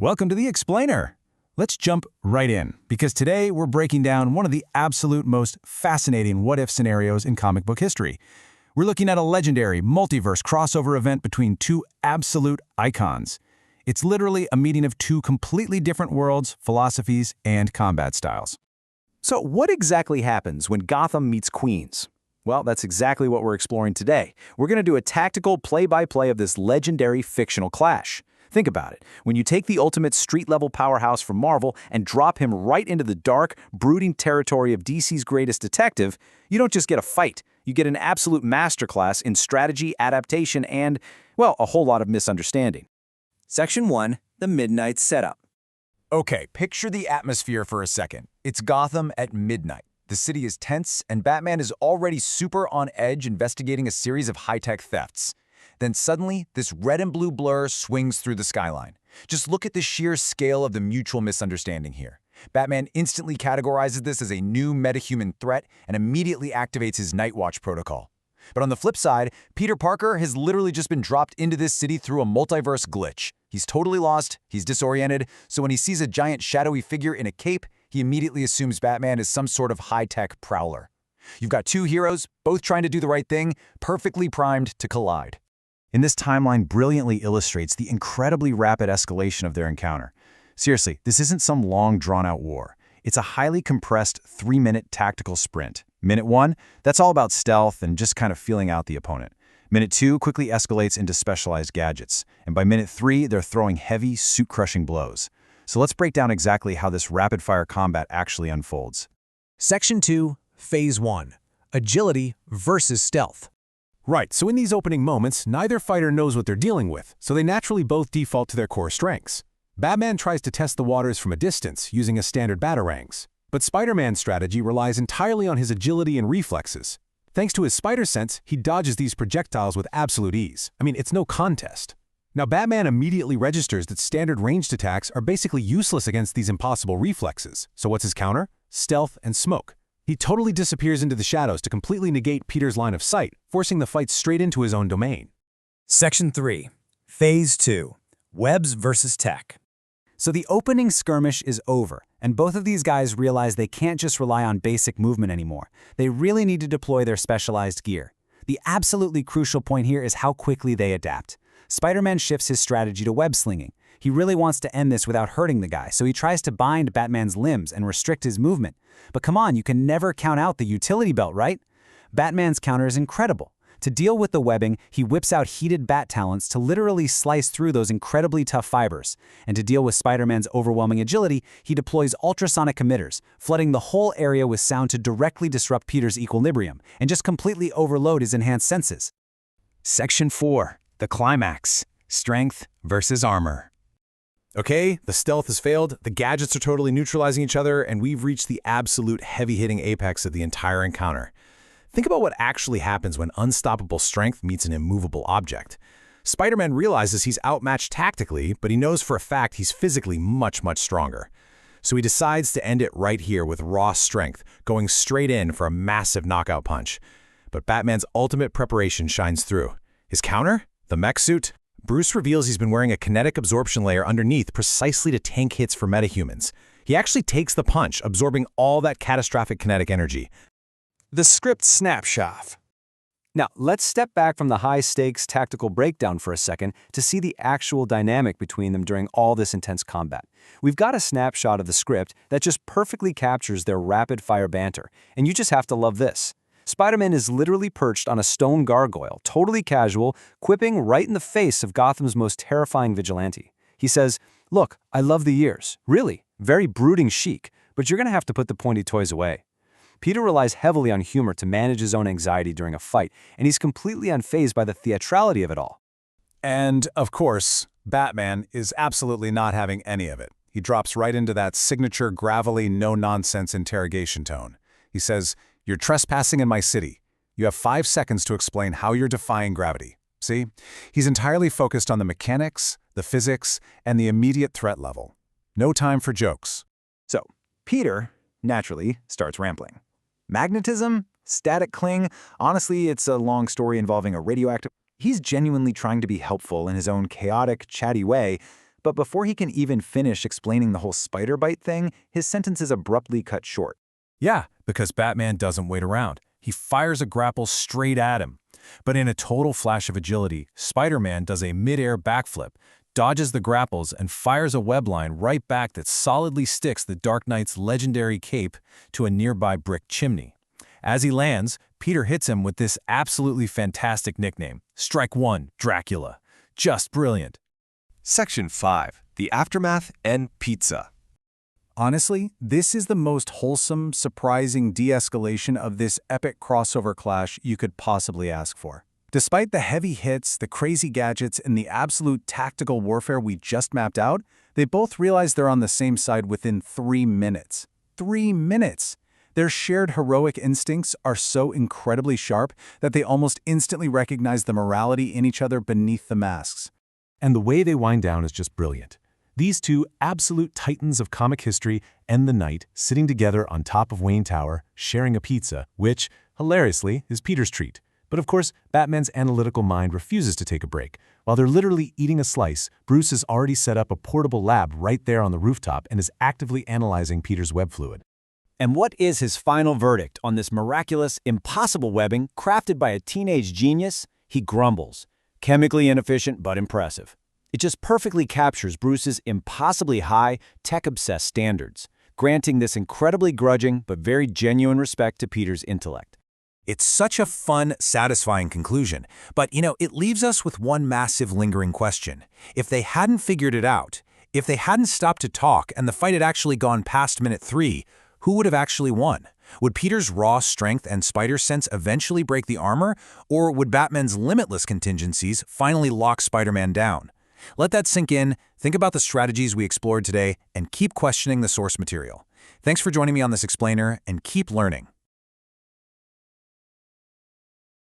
Welcome to the Explainer. Let's jump right in, because today we're breaking down one of the absolute most fascinating what-if scenarios in comic book history. We're looking at a legendary multiverse crossover event between two absolute icons. It's literally a meeting of two completely different worlds, philosophies, and combat styles. So what exactly happens when Gotham meets Queens? Well, that's exactly what we're exploring today. We're going to do a tactical play-by-play of this legendary fictional clash. Think about it. When you take the ultimate street-level powerhouse from Marvel and drop him right into the dark, brooding territory of DC's greatest detective, you don't just get a fight. You get an absolute masterclass in strategy, adaptation, and, well, a whole lot of misunderstanding. Section 1. The Midnight Setup. Okay, picture the atmosphere for a second. It's Gotham at midnight. The city is tense, and Batman is already super on edge investigating a series of high-tech thefts. Then suddenly, this red and blue blur swings through the skyline. Just look at the sheer scale of the mutual misunderstanding here. Batman instantly categorizes this as a new metahuman threat and immediately activates his Night Watch protocol. But on the flip side, Peter Parker has literally just been dropped into this city through a multiverse glitch. He's totally lost, he's disoriented, so when he sees a giant shadowy figure in a cape, he immediately assumes Batman is some sort of high-tech prowler. You've got two heroes, both trying to do the right thing, perfectly primed to collide. And this timeline brilliantly illustrates the incredibly rapid escalation of their encounter. Seriously, this isn't some long, drawn-out war. It's a highly compressed 3-minute tactical sprint. Minute 1, that's all about stealth and just kind of feeling out the opponent. Minute 2 quickly escalates into specialized gadgets. And by minute 3, they're throwing heavy, suit-crushing blows. So let's break down exactly how this rapid-fire combat actually unfolds. Section 2, Phase 1. Agility versus Stealth. Right, so in these opening moments, neither fighter knows what they're dealing with, so they naturally both default to their core strengths. Batman tries to test the waters from a distance, using a standard batarangs. But Spider-Man's strategy relies entirely on his agility and reflexes. Thanks to his spider sense, he dodges these projectiles with absolute ease. I mean, it's no contest. Now, Batman immediately registers that standard ranged attacks are basically useless against these impossible reflexes. So what's his counter? Stealth and smoke. He totally disappears into the shadows to completely negate Peter's line of sight, forcing the fight straight into his own domain. Section 3. Phase 2. Webs versus Tech. So the opening skirmish is over, and both of these guys realize they can't just rely on basic movement anymore. They really need to deploy their specialized gear. The absolutely crucial point here is how quickly they adapt. Spider-Man shifts his strategy to web slinging. He really wants to end this without hurting the guy, so he tries to bind Batman's limbs and restrict his movement. But come on, you can never count out the utility belt, right? Batman's counter is incredible. To deal with the webbing, he whips out heated bat talons to literally slice through those incredibly tough fibers. And to deal with Spider-Man's overwhelming agility, he deploys ultrasonic emitters, flooding the whole area with sound to directly disrupt Peter's equilibrium and just completely overload his enhanced senses. Section 4. The climax. Strength versus armor. Okay, the stealth has failed, the gadgets are totally neutralizing each other, and we've reached the absolute heavy-hitting apex of the entire encounter. Think about what actually happens when unstoppable strength meets an immovable object. Spider-Man realizes he's outmatched tactically, but he knows for a fact he's physically much, much stronger. So he decides to end it right here with raw strength, going straight in for a massive knockout punch. But Batman's ultimate preparation shines through. His counter? The mech suit? Bruce reveals he's been wearing a kinetic absorption layer underneath precisely to tank hits for metahumans. He actually takes the punch, absorbing all that catastrophic kinetic energy. The script snapshot. Now, let's step back from the high-stakes tactical breakdown for a second to see the actual dynamic between them during all this intense combat. We've got a snapshot of the script that just perfectly captures their rapid-fire banter, and you just have to love this. Spider-Man is literally perched on a stone gargoyle, totally casual, quipping right in the face of Gotham's most terrifying vigilante. He says, "Look, I love the ears. Really, very brooding chic, but you're going to have to put the pointy toys away." Peter relies heavily on humor to manage his own anxiety during a fight, and he's completely unfazed by the theatrality of it all. And, of course, Batman is absolutely not having any of it. He drops right into that signature gravelly, no-nonsense interrogation tone. He says, "You're trespassing in my city. You have 5 seconds to explain how you're defying gravity." See? He's entirely focused on the mechanics, the physics, and the immediate threat level. No time for jokes. So, Peter, naturally, starts rambling. Magnetism? Static cling? Honestly, it's a long story involving a radioactive... He's genuinely trying to be helpful in his own chaotic, chatty way, But before he can even finish explaining the whole spider bite thing, his sentence is abruptly cut short. Yeah, because Batman doesn't wait around. He fires a grapple straight at him. But in a total flash of agility, Spider-Man does a mid-air backflip, dodges the grapples, and fires a web line right back that solidly sticks the Dark Knight's legendary cape to a nearby brick chimney. As he lands, Peter hits him with this absolutely fantastic nickname, Strike One, Dracula. Just brilliant. Section 5. The Aftermath and Pizza. Honestly, this is the most wholesome, surprising de-escalation of this epic crossover clash you could possibly ask for. Despite the heavy hits, the crazy gadgets, and the absolute tactical warfare we just mapped out, they both realize they're on the same side within 3 minutes. 3 minutes! Their shared heroic instincts are so incredibly sharp that they almost instantly recognize the morality in each other beneath the masks. And the way they wind down is just brilliant. These two absolute titans of comic history end the night sitting together on top of Wayne Tower, sharing a pizza, which, hilariously, is Peter's treat. But of course, Batman's analytical mind refuses to take a break. While they're literally eating a slice, Bruce has already set up a portable lab right there on the rooftop and is actively analyzing Peter's web fluid. And what is his final verdict on this miraculous, impossible webbing crafted by a teenage genius? He grumbles. Chemically inefficient but impressive. It just perfectly captures Bruce's impossibly high, tech-obsessed standards, granting this incredibly grudging but very genuine respect to Peter's intellect. It's such a fun, satisfying conclusion, but it leaves us with one massive lingering question. If they hadn't figured it out, if they hadn't stopped to talk and the fight had actually gone past minute 3, who would have actually won? Would Peter's raw strength and spider sense eventually break the armor, or would Batman's limitless contingencies finally lock Spider-Man down? Let that sink in, think about the strategies we explored today, and keep questioning the source material. Thanks for joining me on this explainer, and keep learning.